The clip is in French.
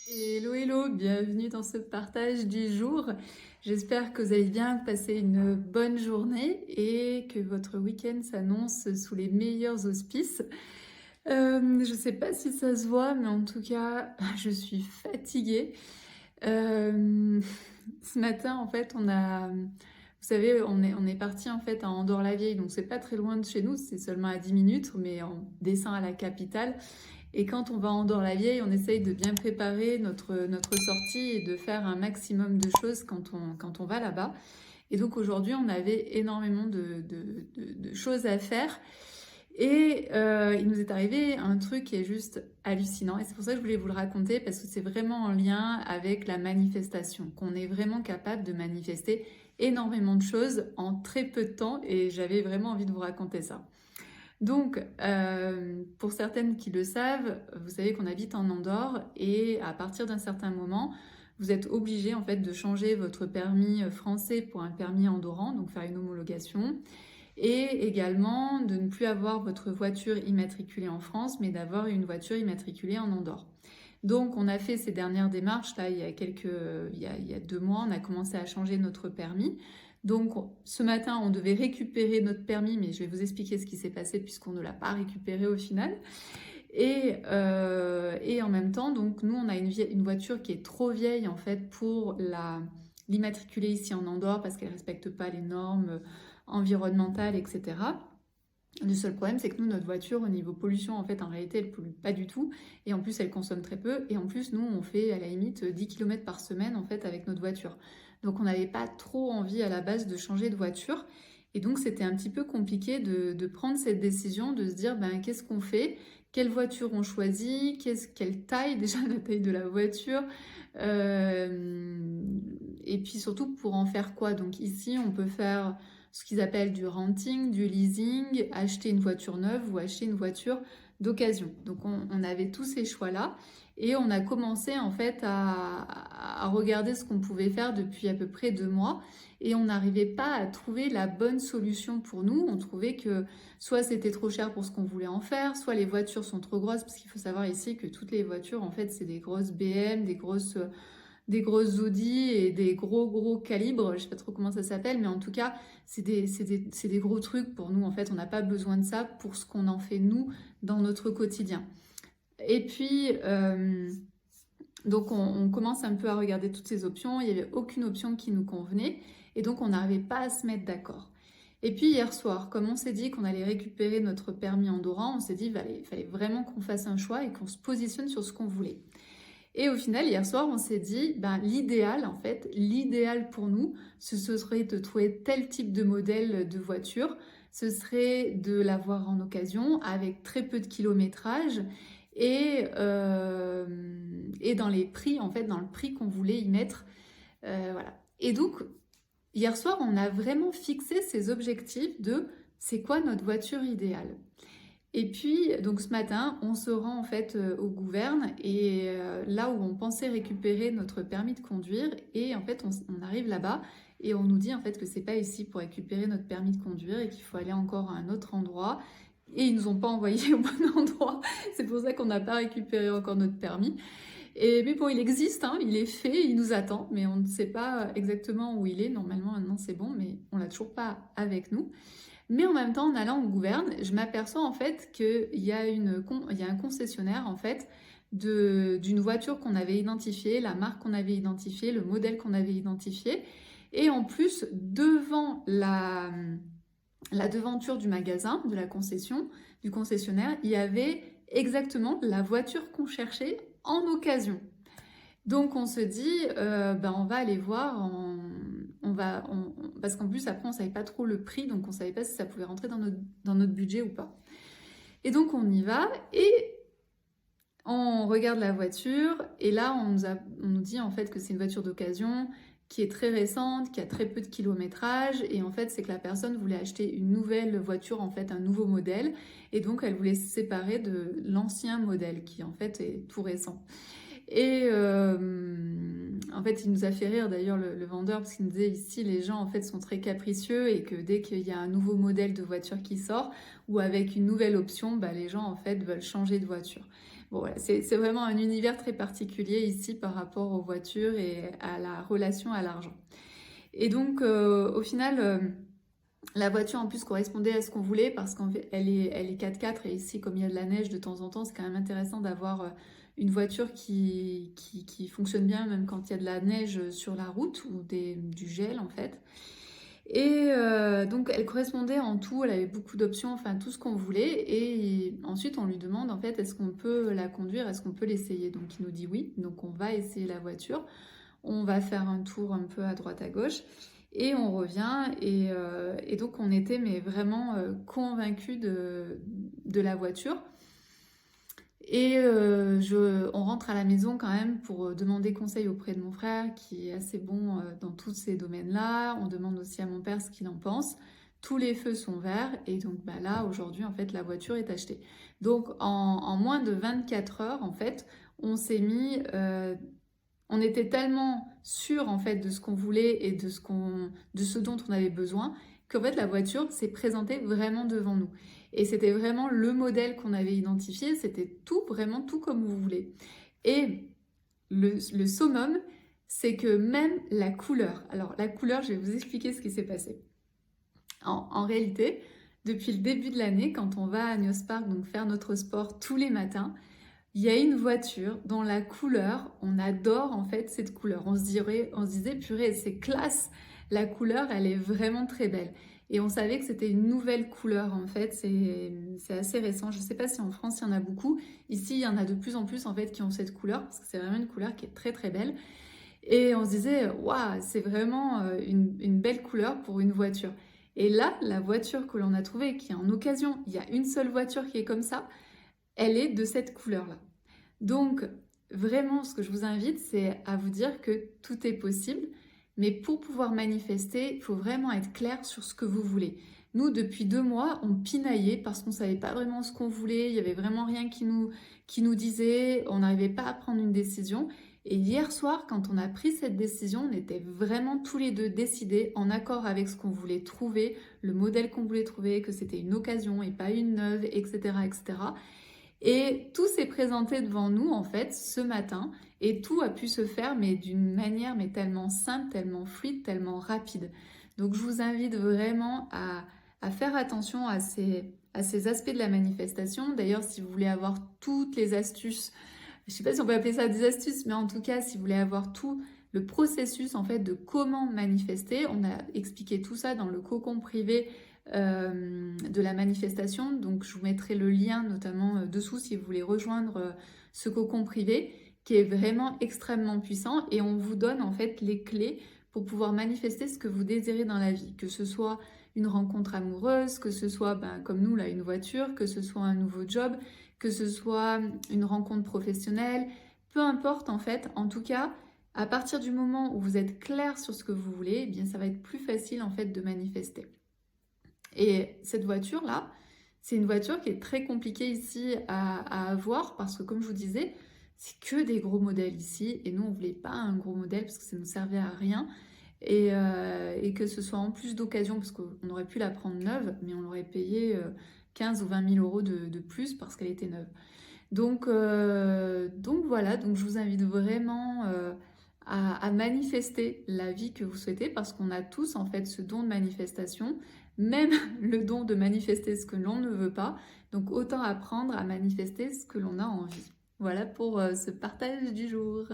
Hello, hello, bienvenue dans ce partage du jour. J'espère que vous allez bien, passer une bonne journée et que votre week-end s'annonce sous les meilleurs auspices. Je ne sais pas si ça se voit, mais en tout cas, je suis fatiguée. Euh, Ce matin, en fait, vous savez, on est parti en fait à Andorre-la-Vieille, donc c'est pas très loin de chez nous, c'est seulement à 10 minutes, mais on descend à la capitale. Et quand on va à Andorre-la-Vieille, on essaye de bien préparer notre sortie et de faire un maximum de choses quand on va là-bas. Et donc aujourd'hui, on avait énormément de choses à faire. Et il nous est arrivé un truc qui est juste hallucinant. Et c'est pour ça que je voulais vous le raconter, parce que c'est vraiment en lien avec la manifestation, qu'on est vraiment capable de manifester énormément de choses en très peu de temps. Et j'avais vraiment envie de vous raconter ça. Donc, pour certaines qui le savent, vous savez qu'on habite en Andorre et à partir d'un certain moment, vous êtes obligé en fait de changer votre permis français pour un permis andorran, donc faire une homologation, et également de ne plus avoir votre voiture immatriculée en France, mais d'avoir une voiture immatriculée en Andorre. Donc, on a fait ces dernières démarches là il y a 2 mois, on a commencé à changer notre permis. Donc, ce matin, on devait récupérer notre permis, mais je vais vous expliquer ce qui s'est passé puisqu'on ne l'a pas récupéré au final. Et en même temps, donc nous, on a une voiture qui est trop vieille en fait pour l'immatriculer ici en Andorre parce qu'elle ne respecte pas les normes environnementales, etc. Le seul problème, c'est que nous, notre voiture, au niveau pollution, en fait, en réalité, elle pollue pas du tout. Et en plus, elle consomme très peu. Et en plus, nous, on fait à la limite 10 km par semaine, en fait, avec notre voiture. Donc, on n'avait pas trop envie à la base de changer de voiture. Et donc, c'était un petit peu compliqué de prendre cette décision, de se dire, ben, qu'est-ce qu'on fait? Quelle voiture on choisit? Quelle taille, déjà, la taille de la voiture? Et puis surtout, pour en faire quoi? Donc, ici, on peut faire ce qu'ils appellent du renting, du leasing, acheter une voiture neuve ou acheter une voiture d'occasion. Donc on avait tous ces choix-là et on a commencé en fait à regarder ce qu'on pouvait faire depuis à peu près 2 mois et on n'arrivait pas à trouver la bonne solution pour nous. On trouvait que soit c'était trop cher pour ce qu'on voulait en faire, soit les voitures sont trop grosses parce qu'il faut savoir ici que toutes les voitures en fait c'est des grosses BM, des grosses Audi et des gros calibres, je sais pas trop comment ça s'appelle, mais en tout cas, c'est des gros trucs pour nous. En fait, on n'a pas besoin de ça pour ce qu'on en fait nous dans notre quotidien. Et puis, donc on commence un peu à regarder toutes ces options. Il n'y avait aucune option qui nous convenait et donc on n'arrivait pas à se mettre d'accord. Et puis hier soir, comme on s'est dit qu'on allait récupérer notre permis andorran, on s'est dit qu'il fallait vraiment qu'on fasse un choix et qu'on se positionne sur ce qu'on voulait. Et au final, hier soir, on s'est dit, ben, l'idéal, en fait, l'idéal pour nous, ce serait de trouver tel type de modèle de voiture. Ce serait de l'avoir en occasion avec très peu de kilométrage et dans les prix, en fait, dans le prix qu'on voulait y mettre. Voilà. Et donc, hier soir, on a vraiment fixé ces objectifs de c'est quoi notre voiture idéale. Et puis, donc ce matin, on se rend en fait au Gouverne et là où on pensait récupérer notre permis de conduire et en fait on arrive là-bas et on nous dit en fait que c'est pas ici pour récupérer notre permis de conduire et qu'il faut aller encore à un autre endroit et ils nous ont pas envoyé au bon endroit. C'est pour ça qu'on n'a pas récupéré encore notre permis. Mais bon, il existe, hein, il est fait, il nous attend, mais on ne sait pas exactement où il est. Normalement, maintenant c'est bon, mais on l'a toujours pas avec nous. Mais en même temps, en allant au Gouverne, je m'aperçois en fait qu'il y a un concessionnaire en fait d'une voiture qu'on avait identifiée, la marque qu'on avait identifiée, le modèle qu'on avait identifié. Et en plus, devant la devanture du magasin, de la concession, du concessionnaire, il y avait exactement la voiture qu'on cherchait en occasion. Donc on se dit, ben on va aller voir, parce qu'en plus après on savait pas trop le prix, donc on savait pas si ça pouvait rentrer dans notre budget ou pas. Et donc on y va et on regarde la voiture et là on nous dit en fait que c'est une voiture d'occasion qui est très récente, qui a très peu de kilométrage et en fait c'est que la personne voulait acheter une nouvelle voiture, en fait un nouveau modèle et donc elle voulait se séparer de l'ancien modèle qui en fait est tout récent. Et en fait, il nous a fait rire d'ailleurs le vendeur parce qu'il nous disait ici les gens en fait sont très capricieux et que dès qu'il y a un nouveau modèle de voiture qui sort ou avec une nouvelle option, bah, les gens en fait veulent changer de voiture. Bon, voilà, c'est vraiment un univers très particulier ici par rapport aux voitures et à la relation à l'argent. Et donc, au final, la voiture en plus correspondait à ce qu'on voulait parce qu'elle est 4x4 et ici, comme il y a de la neige de temps en temps, c'est quand même intéressant d'avoir une voiture qui fonctionne bien même quand il y a de la neige sur la route ou du gel en fait. Et donc elle correspondait en tout, elle avait beaucoup d'options, enfin tout ce qu'on voulait. Et ensuite on lui demande en fait est-ce qu'on peut la conduire, est-ce qu'on peut l'essayer. Donc il nous dit oui, donc on va essayer la voiture. On va faire un tour un peu à droite à gauche et on revient et donc on était mais vraiment convaincus de la voiture. Et on rentre à la maison quand même pour demander conseil auprès de mon frère qui est assez bon dans tous ces domaines-là. On demande aussi à mon père ce qu'il en pense. Tous les feux sont verts et donc bah, là aujourd'hui en fait la voiture est achetée. Donc en moins de 24 heures en fait on s'est mis on était tellement sûr en fait de ce qu'on voulait et de ce dont on avait besoin qu'en fait la voiture s'est présentée vraiment devant nous. Et c'était vraiment le modèle qu'on avait identifié, c'était tout, vraiment tout comme vous voulez. Et le summum, c'est que même la couleur, alors la couleur, je vais vous expliquer ce qui s'est passé. En réalité, depuis le début de l'année, quand on va à Neos Park donc faire notre sport tous les matins, il y a une voiture dont la couleur, on adore en fait cette couleur. On se disait, purée, c'est classe. La couleur, elle est vraiment très belle. Et on savait que c'était une nouvelle couleur en fait. C'est assez récent. Je ne sais pas si en France il y en a beaucoup. Ici, il y en a de plus en plus en fait qui ont cette couleur parce que c'est vraiment une couleur qui est très très belle. Et on se disait, waouh, c'est vraiment une belle couleur pour une voiture. Et là, la voiture que l'on a trouvée, qui est en occasion, il y a une seule voiture qui est comme ça, elle est de cette couleur-là. Donc, vraiment, ce que je vous invite, c'est à vous dire que tout est possible, mais pour pouvoir manifester, il faut vraiment être clair sur ce que vous voulez. Nous, depuis 2 mois, on pinaillait parce qu'on ne savait pas vraiment ce qu'on voulait, il n'y avait vraiment rien qui nous disait, on n'arrivait pas à prendre une décision. Et hier soir, quand on a pris cette décision, on était vraiment tous les deux décidés, en accord avec ce qu'on voulait trouver, le modèle qu'on voulait trouver, que c'était une occasion et pas une neuve, etc., etc. Et tout s'est présenté devant nous en fait ce matin et tout a pu se faire mais d'une manière mais tellement simple, tellement fluide, tellement rapide. Donc je vous invite vraiment à faire attention à ces aspects de la manifestation. D'ailleurs, si vous voulez avoir toutes les astuces, je ne sais pas si on peut appeler ça des astuces, mais en tout cas, si vous voulez avoir tout le processus en fait de comment manifester, on a expliqué tout ça dans le cocon privé de la manifestation. Donc je vous mettrai le lien notamment dessous si vous voulez rejoindre ce cocon privé qui est vraiment extrêmement puissant et on vous donne en fait les clés pour pouvoir manifester ce que vous désirez dans la vie, que ce soit une rencontre amoureuse, que ce soit comme nous là une voiture, que ce soit un nouveau job, que ce soit une rencontre professionnelle, peu importe en fait, en tout cas à partir du moment où vous êtes clair sur ce que vous voulez, eh bien ça va être plus facile en fait de manifester. Et cette voiture-là, c'est une voiture qui est très compliquée ici à avoir parce que comme je vous disais, c'est que des gros modèles ici et nous on voulait pas un gros modèle parce que ça ne nous servait à rien et que ce soit en plus d'occasion parce qu'on aurait pu la prendre neuve mais on l'aurait payé 15 ou 20 000 euros de plus parce qu'elle était neuve. Donc voilà, donc je vous invite vraiment à manifester la vie que vous souhaitez parce qu'on a tous en fait ce don de manifestation, même le don de manifester ce que l'on ne veut pas. Donc autant apprendre à manifester ce que l'on a envie. Voilà pour ce partage du jour.